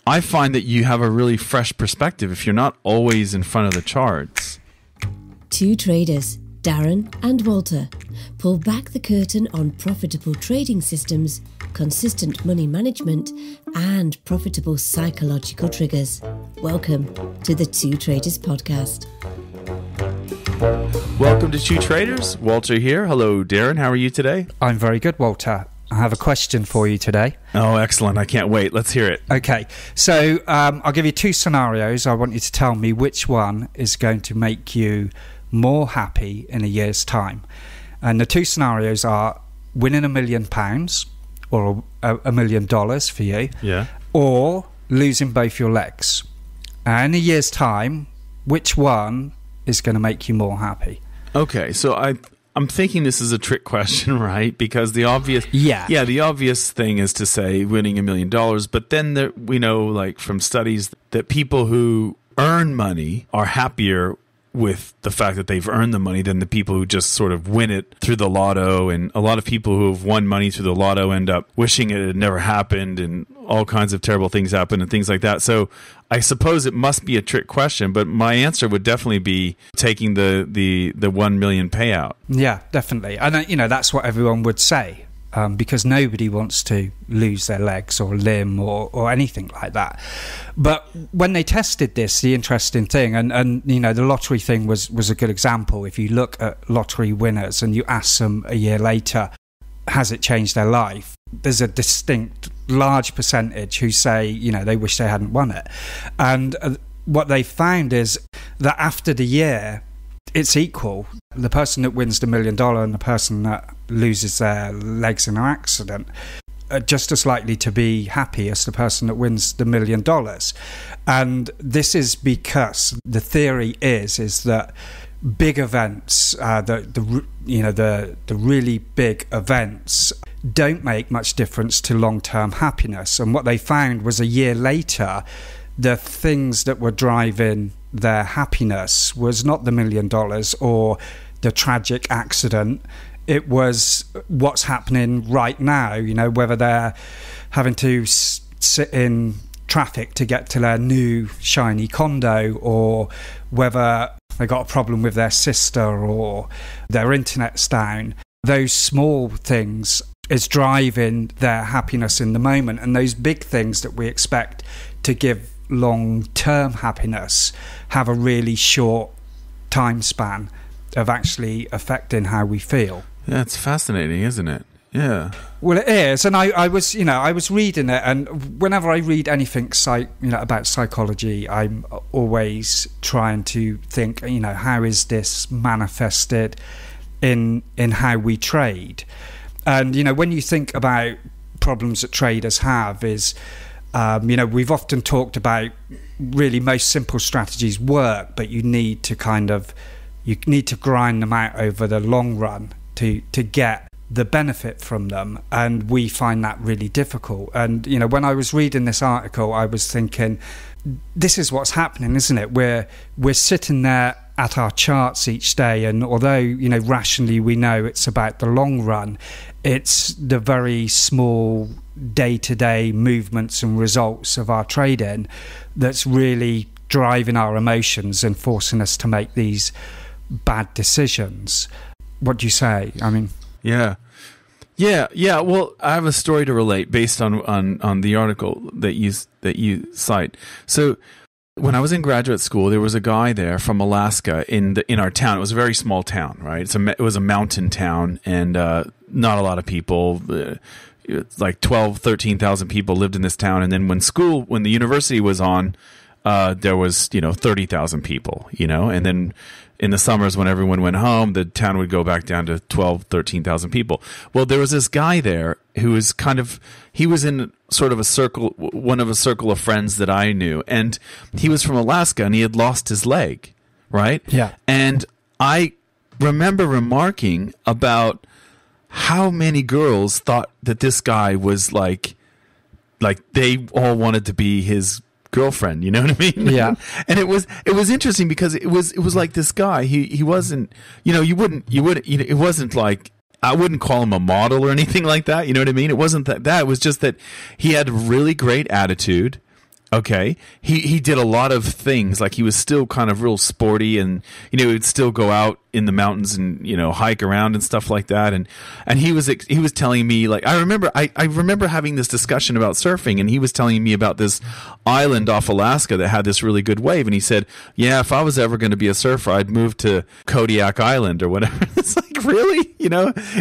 I find that you have a really fresh perspective if you're not always in front of the charts. Two traders, Darren and Walter, pull back the curtain on profitable trading systems, consistent money management, and profitable psychological triggers. Welcome to the Two Traders podcast. Welcome to Two Traders. Walter here. Hello, Darren. How are you today? I'm very good, Walter. I have a question for you today. Oh, excellent. I can't wait. Let's hear it. Okay, so I'll give you two scenarios. I want you to tell me which one is going to make you more happy in a year's time. And the two scenarios are winning £1 million or $1 million for you, or losing both your legs. In a year's time, which one is going to make you more happy? Okay, so I'm thinking this is a trick question, right? Because the obvious the obvious thing is to say winning $1 million, but then we know, like from studies, that people who earn money are happier with the fact that they've earned the money than the people who just sort of win it through the lotto. And a lot of people who have won money through the lotto end up wishing it had never happened, and all kinds of terrible things happen and things like that. So I suppose it must be a trick question, but my answer would definitely be taking the 1 million payout. Yeah, definitely. And that's what everyone would say. Because nobody wants to lose their legs or limb or anything like that. But when they tested this, the interesting thing, and the lottery thing was a good example. If you look at lottery winners and you ask them a year later, has it changed their life? There's a distinct large percentage who say, they wish they hadn't won it. And what they found is that after the year, it's equal. The person that wins the $1 million and the person that loses their legs in an accident are just as likely to be happy as the person that wins the $1 million. And this is because the theory is that big events, the really big events, don't make much difference to long-term happiness. And what they found was a year later, the things that were driving their happiness was not the $1 million or the tragic accident. It was what's happening right now, whether they're having to sit in traffic to get to their new shiny condo, or whether they got a problem with their sister or their internet's down. Those small things is driving their happiness in the moment, and those big things that we expect to give long-term happiness have a really short time span of actually affecting how we feel. Yeah, it's fascinating, isn't it? Yeah. Well, it is, and I was reading it, and whenever I read anything about psychology, I'm always trying to think, how is this manifested in how we trade? And when you think about problems that traders have is, we've often talked about really most simple strategies work, but you need to grind them out over the long run to get the benefit from them. And we find that really difficult. And, when I was reading this article, I was thinking, this is what's happening, isn't it? We're sitting there at our charts each day, and although rationally we know it's about the long run, it's the very small day-to-day movements and results of our trading that's really driving our emotions and forcing us to make these bad decisions. What do you say? Yeah. Well, I have a story to relate based on the article that you cite. So when I was in graduate school, there was a guy there from Alaska in our town. It was a very small town, right? It was a mountain town, and not a lot of people. Like 13,000 people lived in this town. And then when the university was on, there was 30,000 people. And then in the summers when everyone went home, the town would go back down to 13,000 people. Well, there was this guy there who was he was in sort of a circle of friends that I knew, and he was from Alaska, and he had lost his leg, right? Yeah. And I remember remarking about how many girls thought that this guy was like they all wanted to be his girlfriend, you know what I mean? Yeah. And it was interesting because it was like this guy, he wasn't, it wasn't like, I wouldn't call him a model or anything like that, you know what I mean? It wasn't that, it was just that he had a really great attitude, Okay. He did a lot of things. Like, he was still kind of real sporty, and, he would still go out in the mountains and, hike around and stuff like that. And he was telling me, like, I remember having this discussion about surfing, and he was telling me about this island off Alaska that had this really good wave. And he said, yeah, if I was ever going to be a surfer, I'd move to Kodiak Island or whatever. It's like, really?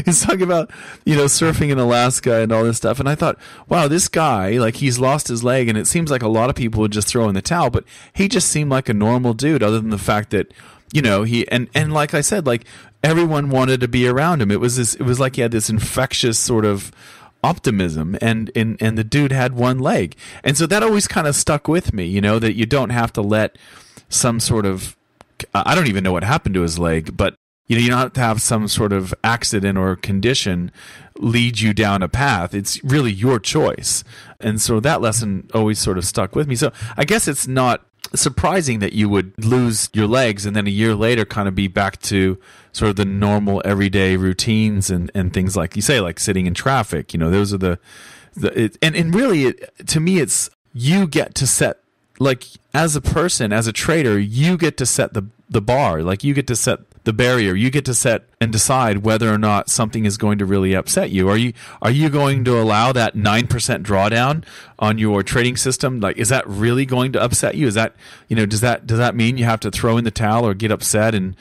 He's talking about, surfing in Alaska and all this stuff. And I thought, wow, this guy, like, he's lost his leg, and it seems like a lot of people would just throw in the towel, but he just seemed like a normal dude, other than the fact that, he, and like I said, like, everyone wanted to be around him. It was like he had this infectious sort of optimism, and the dude had one leg. And so that always kind of stuck with me, that you don't have to let some sort of, I don't even know what happened to his leg, but you don't have to have some sort of accident or condition lead you down a path. It's really your choice. And so that lesson always sort of stuck with me. So I guess it's not surprising that you would lose your legs and then a year later kind of be back to sort of the normal everyday routines and things, like you say, like sitting in traffic. Those are and really, to me, it's, you get to set, like, as a person, as a trader, you get to set the bar. Like, you get to set the barrier. You get to set and decide whether or not something is going to really upset you. Are you going to allow that 9% drawdown on your trading system? Like, is that really going to upset you? Is that, does that mean you have to throw in the towel or get upset and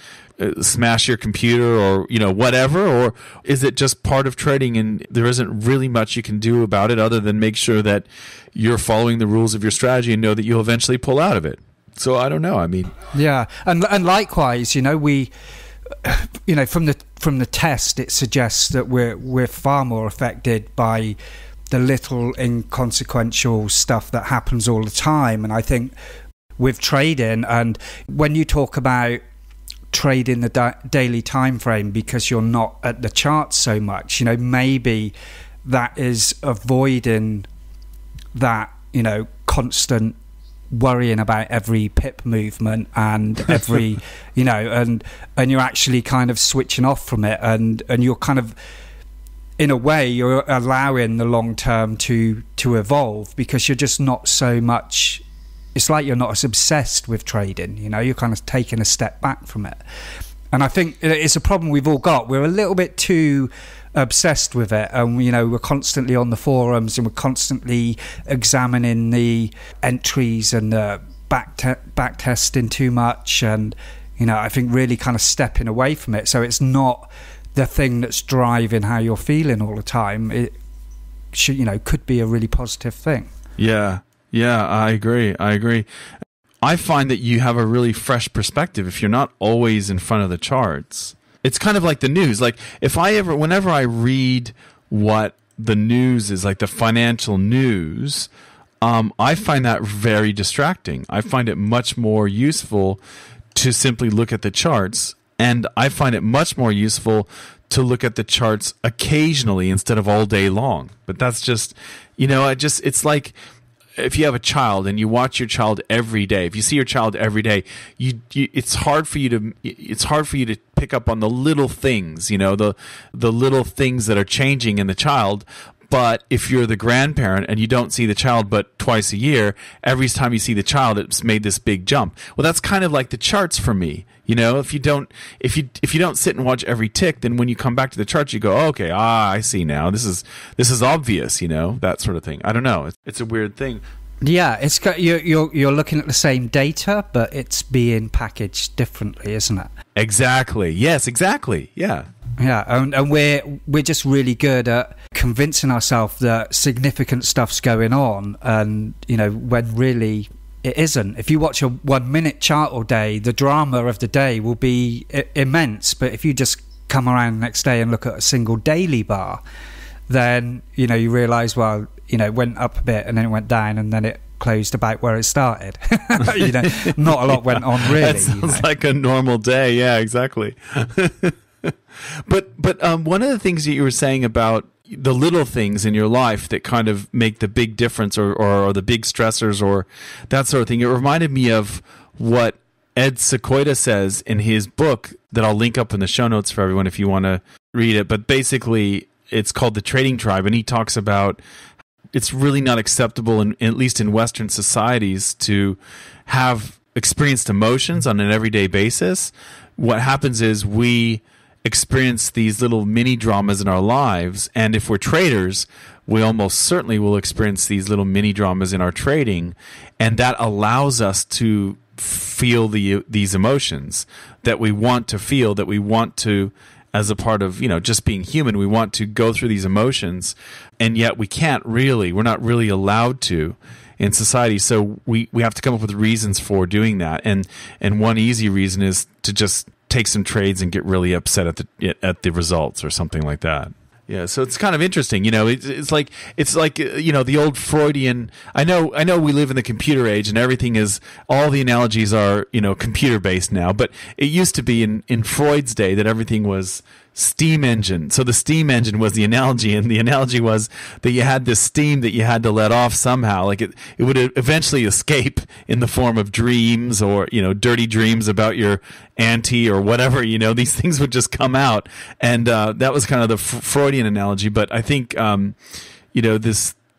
smash your computer or, whatever? Or is it just part of trading and there isn't really much you can do about it other than make sure that you're following the rules of your strategy and know that you'll eventually pull out of it? So I don't know. I mean, yeah, and likewise, we, from the test, it suggests that we're far more affected by the little inconsequential stuff that happens all the time. And I think with trading, and when you talk about trading the daily time frame because you're not at the charts so much, maybe that is avoiding that, constant worrying about every pip movement and every and you're actually kind of switching off from it, and you're kind of, in a way, you're allowing the long term to evolve, because you're just not so much, it's like you're not as obsessed with trading, you're kind of taking a step back from it. And I think it's a problem we've all got. We're a little bit too obsessed with it, and we're constantly on the forums and we're constantly examining the entries and the back testing too much, and I think really kind of stepping away from it, so it's not the thing that's driving how you're feeling all the time. It should, could be a really positive thing. Yeah, I agree. I find that you have a really fresh perspective if you're not always in front of the charts. It's kind of like the news. Like, whenever I read what the news is, like the financial news, I find that very distracting. I find it much more useful to simply look at the charts, and I find it much more useful to look at the charts occasionally instead of all day long. But that's just, it's like, if you have a child and you watch your child every day, if you see your child every day, it's hard for you to pick up on the little things, the little things that are changing in the child. But if you're the grandparent and you don't see the child but twice a year, every time you see the child, it's made this big jump. Well, that's kind of like the charts for me. If you don't sit and watch every tick, then when you come back to the charts, you go, oh, okay, I see now. This is obvious, that sort of thing. I don't know. It's a weird thing. Yeah, it's you're looking at the same data, but it's being packaged differently, isn't it? Exactly. Yes, exactly. Yeah. Yeah, and we're just really good at convincing ourselves that significant stuff's going on, and when really it isn't. If you watch a 1 minute chart all day, the drama of the day will be immense. But if you just come around the next day and look at a single daily bar, then you realise, well, it went up a bit and then it went down and then it closed about where it started. Not a lot went on really. That sounds like a normal day. Yeah, exactly. But one of the things that you were saying about the little things in your life that kind of make the big difference or the big stressors or that sort of thing, it reminded me of what Ed Sequoia says in his book that I'll link up in the show notes for everyone if you want to read it. But basically, it's called The Trading Tribe, and he talks about it's really not acceptable, at least in Western societies, to have experienced emotions on an everyday basis. What happens is we experience these little mini dramas in our lives, and if we're traders, we almost certainly will experience these little mini dramas in our trading, and that allows us to feel these emotions that we want to feel, that we want to, as a part of, just being human, we want to go through these emotions, and yet we're not really allowed to in society. So we have to come up with reasons for doing that. And one easy reason is to just take some trades and get really upset at the results or something like that. Yeah, so it's kind of interesting, It's like the old Freudian. I know we live in the computer age, and all the analogies are computer based now. But it used to be in Freud's day that everything was steam engine. So the steam engine was the analogy, and the analogy was that you had this steam that you had to let off somehow. Like it would eventually escape in the form of dreams or dirty dreams about your auntie or whatever. These things would just come out, and that was kind of the Freudian analogy. But I think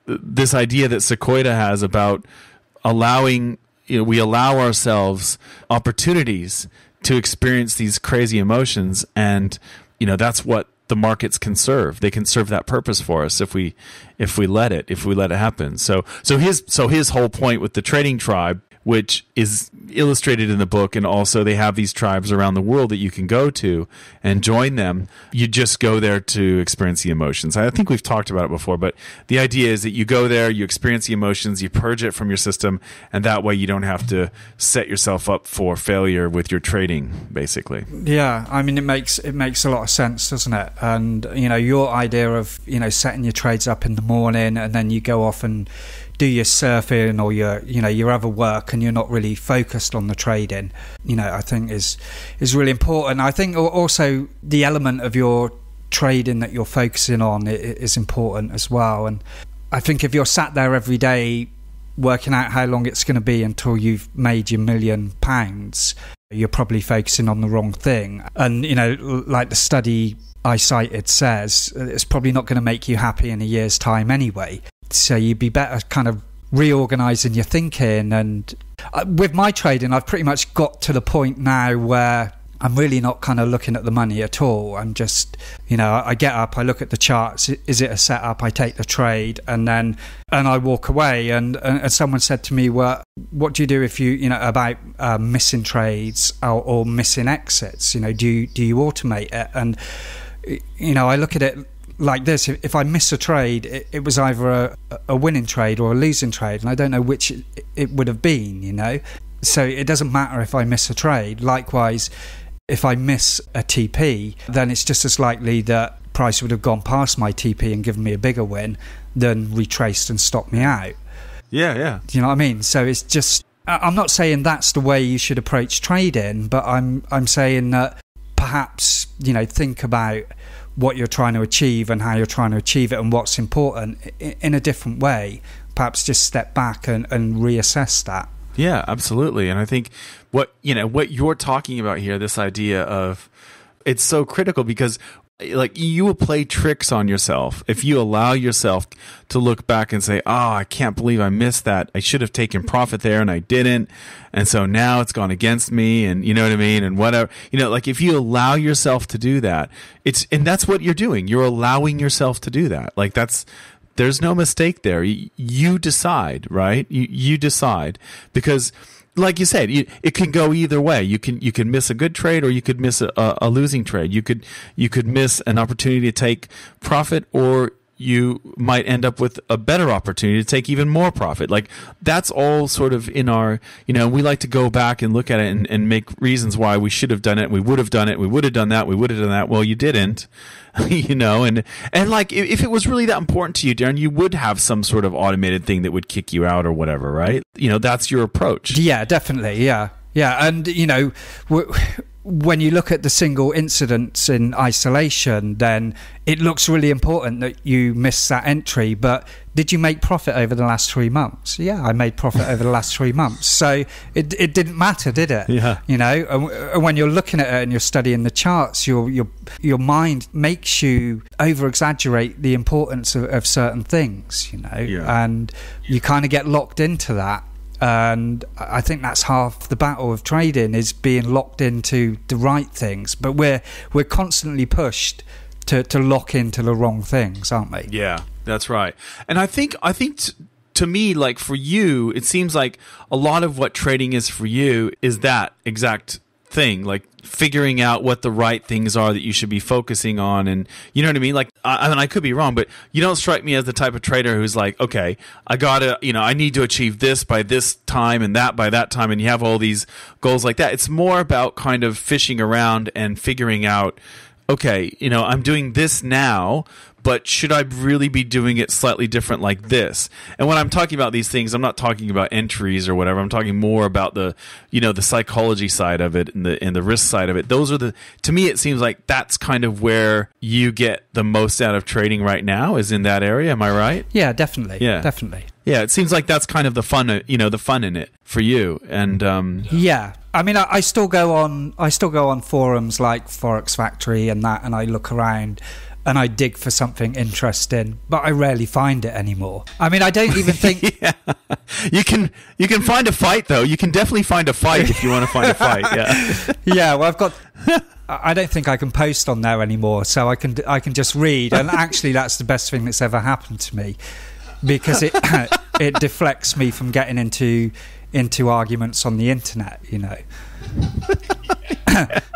this idea that Sequoia has about allowing we allow ourselves opportunities to experience these crazy emotions, and that's what the markets can serve. They can serve that purpose for us if we let it happen. So his whole point with the trading tribe, which is illustrated in the book, and also they have these tribes around the world that you can go to and join them. You just go there to experience the emotions. I think we've talked about it before, but the idea is that you go there, you experience the emotions, you purge it from your system, and that way you don't have to set yourself up for failure with your trading, basically. Yeah, I mean, it makes a lot of sense, doesn't it? And your idea of setting your trades up in the morning, and then you go off and do your surfing or your other work, and you're not really focused on the trading, I think is really important. I think also the element of your trading that you're focusing on is important as well. And I think if you're sat there every day working out how long it's going to be until you've made your £1 million, you're probably focusing on the wrong thing. And like the study I cited says, it's probably not going to make you happy in a year's time anyway. So you'd be better kind of reorganising your thinking. And with my trading, I've pretty much got to the point now where I'm really not kind of looking at the money at all. I'm just, I get up, I look at the charts. Is it a setup? I take the trade, and I walk away. And someone said to me, well, what do you do if about missing trades or missing exits? Do you automate it? And, I look at it like this: if I miss a trade, it was either a winning trade or a losing trade, and I don't know which it would have been, So it doesn't matter if I miss a trade. Likewise, if I miss a TP, then it's just as likely that price would have gone past my TP and given me a bigger win than retraced and stopped me out. Yeah. Do you know what I mean? So it's just, I'm not saying that's the way you should approach trading, but I'm saying that perhaps, think about what you're trying to achieve and how you're trying to achieve it and what's important in a different way. Perhaps just step back and reassess that. Yeah, absolutely. And I think what you're talking about here, this idea of, it's so critical, because like you will play tricks on yourself if you allow yourself to look back and say, oh, I can't believe I missed that. I should have taken profit there and I didn't. And so now it's gone against me, and you know what I mean? And whatever, like if you allow yourself to do that, and that's what you're doing. You're allowing yourself to do that. Like there's no mistake there. You decide, right? You decide, because like you said, it can go either way. You can miss a good trade, or you could miss a losing trade. You could miss an opportunity to take profit, or you might end up with a better opportunity to take even more profit. Like that's all sort of in our, we like to go back and look at it and make reasons why we should have done it. We would have done it. We would have done that. We would have done that. Well, you didn't, and like if it was really that important to you, Darren, you would have some sort of automated thing that would kick you out or whatever, right? That's your approach. Yeah, definitely. Yeah. Yeah. And, when you look at the single incidents in isolation, then it looks really important that you missed that entry. But did you make profit over the last 3 months? Yeah, I made profit over the last 3 months. So it didn't matter, did it? Yeah. You know, and when you're looking at it and you're studying the charts, your mind makes you over-exaggerate the importance of certain things, you know, and you kind of get locked into that. And I think that's half the battle of trading, is being locked into the right things. But we're constantly pushed to lock into the wrong things, aren't we? Yeah, that's right. And I think to me, like for you, it seems like a lot of what trading is for you is that exact thing, like figuring out what the right things are that you should be focusing on. And you know what I mean? Like, I mean, I could be wrong, but you don't strike me as the type of trader who's like, okay, I gotta, you know, I need to achieve this by this time and that by that time. And you have all these goals like that. It's more about kind of fishing around and figuring out, okay, you know, I'm doing this now, but should I really be doing it slightly different like this? And when I'm talking about these things, I'm not talking about entries or whatever. I'm talking more about the, you know, the psychology side of it and the risk side of it. Those are to me, it seems like that's kind of where you get the most out of trading right now, is in that area. Am I right? Yeah, definitely. Yeah. Definitely. Yeah, it seems like that's kind of the fun, you know, the fun in it for you. And yeah, I mean, I still go on forums like Forex Factory and that, and I look around and I dig for something interesting, but I rarely find it anymore. I mean, I don't even think... Yeah. You can find a fight, though. You can definitely find a fight if you want to find a fight, yeah. Yeah, well, I don't think I can post on there anymore, so I can just read, and actually that's the best thing that's ever happened to me, because it deflects me from getting into arguments on the internet, you know.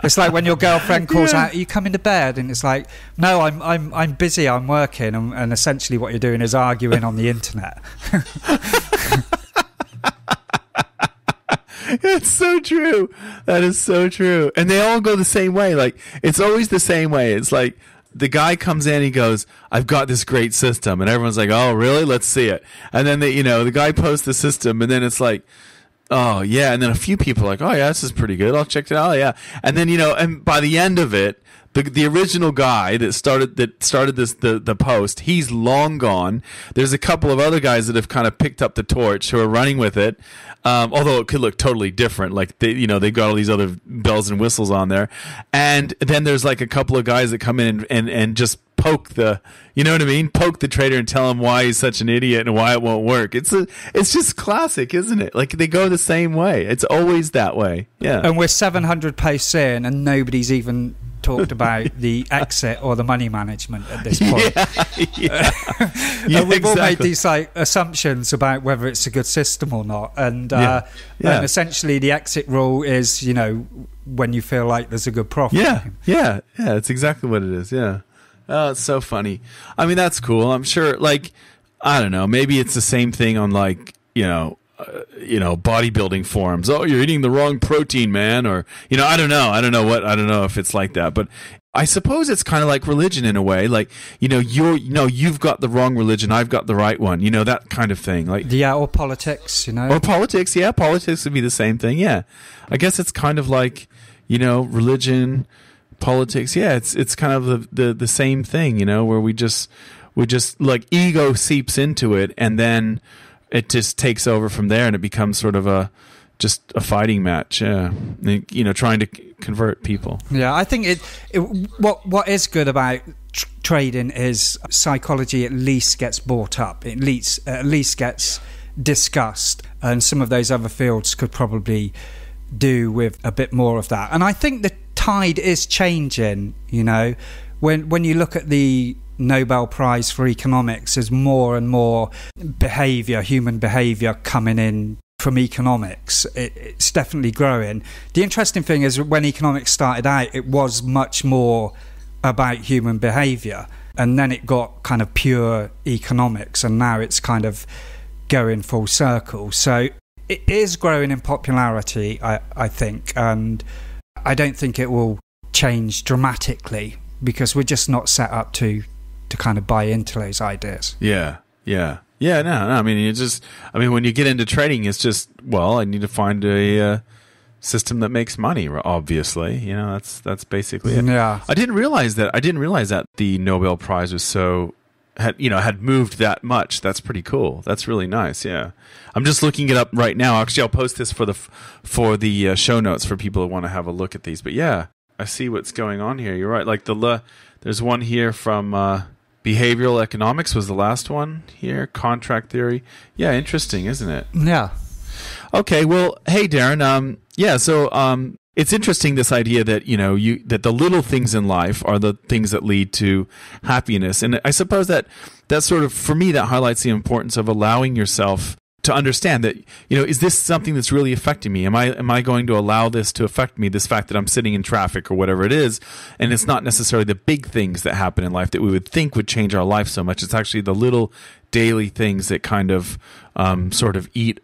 It's like when your girlfriend calls out, "Are you coming to bed?" And it's like, "No, I'm busy. I'm working." And essentially, what you're doing is arguing on the internet. It's so true. That is so true. And they all go the same way. Like, it's always the same way. It's like the guy comes in, he goes, "I've got this great system," and everyone's like, "Oh, really? Let's see it." And then the guy posts the system, and then it's like, "Oh, yeah." And then a few people are like, "Oh, yeah, this is pretty good. I'll check it out." Yeah. And then, and by the end of it, the original guy that started this the post, he's long gone. There's a couple of other guys that have kind of picked up the torch who are running with it. Although it could look totally different, like they've got all these other bells and whistles on there. And then there's like a couple of guys that come in and just poke the, you know what I mean? Poke the trader and tell him why he's such an idiot and why it won't work. It's just classic, isn't it? Like, they go the same way. It's always that way. Yeah. And we're 700 posts in and nobody's even talked about the exit or the money management at this point. Yeah. And we've all made these like assumptions about whether it's a good system or not. And and essentially the exit rule is, when you feel like there's a good profit. Yeah. It's exactly what it is. Yeah. Oh, it's so funny. I mean, that's cool. I'm sure, like, I don't know, maybe it's the same thing on, like, bodybuilding forums. "Oh, you're eating the wrong protein, man," or I don't know if it's like that, but I suppose it's kind of like religion in a way. Like, you've got the wrong religion, I've got the right one. That kind of thing. Like, yeah, or politics. Or politics. Yeah, politics would be the same thing. Yeah, I guess it's kind of like religion, politics. Yeah, it's kind of the same thing. Where we just like ego seeps into it, and then it just takes over from there, and it becomes sort of just a fighting match. Yeah, trying to convert people. Yeah, I think what is good about trading is psychology at least gets brought up. At least gets discussed, and some of those other fields could probably do with a bit more of that. And I think the tide is changing. When you look at the Nobel Prize for Economics, there's more and more human behaviour coming in from economics. It's definitely growing. The interesting thing is, when economics started out, it was much more about human behaviour, and then it got kind of pure economics, and now it's kind of going full circle. So it is growing in popularity, I think, and I don't think it will change dramatically, because we're just not set up to kind of buy into those ideas. Yeah. No. I mean, when you get into trading, it's just, well, I need to find a system that makes money. Obviously, that's basically it. Yeah. I didn't realize that the Nobel Prize was had moved that much. That's pretty cool. That's really nice. Yeah, I'm just looking it up right now. Actually, I'll post this for the show notes for people who want to have a look at these. But yeah, I see what's going on here. You're right. Like there's one here from behavioral economics was the last one here. Contract theory. Yeah, interesting, isn't it? Yeah. Okay. Well, hey, Darren. Yeah. So it's interesting, this idea that that the little things in life are the things that lead to happiness, and I suppose that sort of, for me, that highlights the importance of allowing yourself to understand that is this something that's really affecting me? Am I going to allow this to affect me? This fact that I'm sitting in traffic or whatever it is, and it's not necessarily the big things that happen in life that we would think would change our life so much. It's actually the little daily things that kind of sort of eat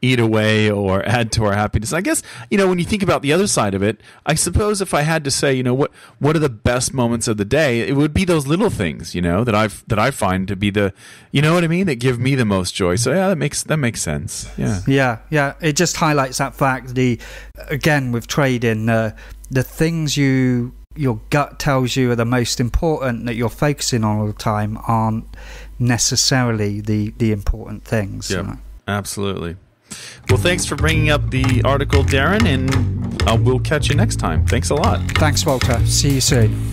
away or add to our happiness. I guess when you think about the other side of it, I suppose if I had to say what are the best moments of the day, it would be those little things that I find to be the what I mean, that give me the most joy. So yeah, that makes sense. Yeah. It just highlights that fact. Again with trading, the things your gut tells you are the most important, that you're focusing on all the time, aren't necessarily the important things. Yeah, absolutely. Well, thanks for bringing up the article, Darren, and we'll catch you next time. Thanks a lot. Thanks, Walter. See you soon.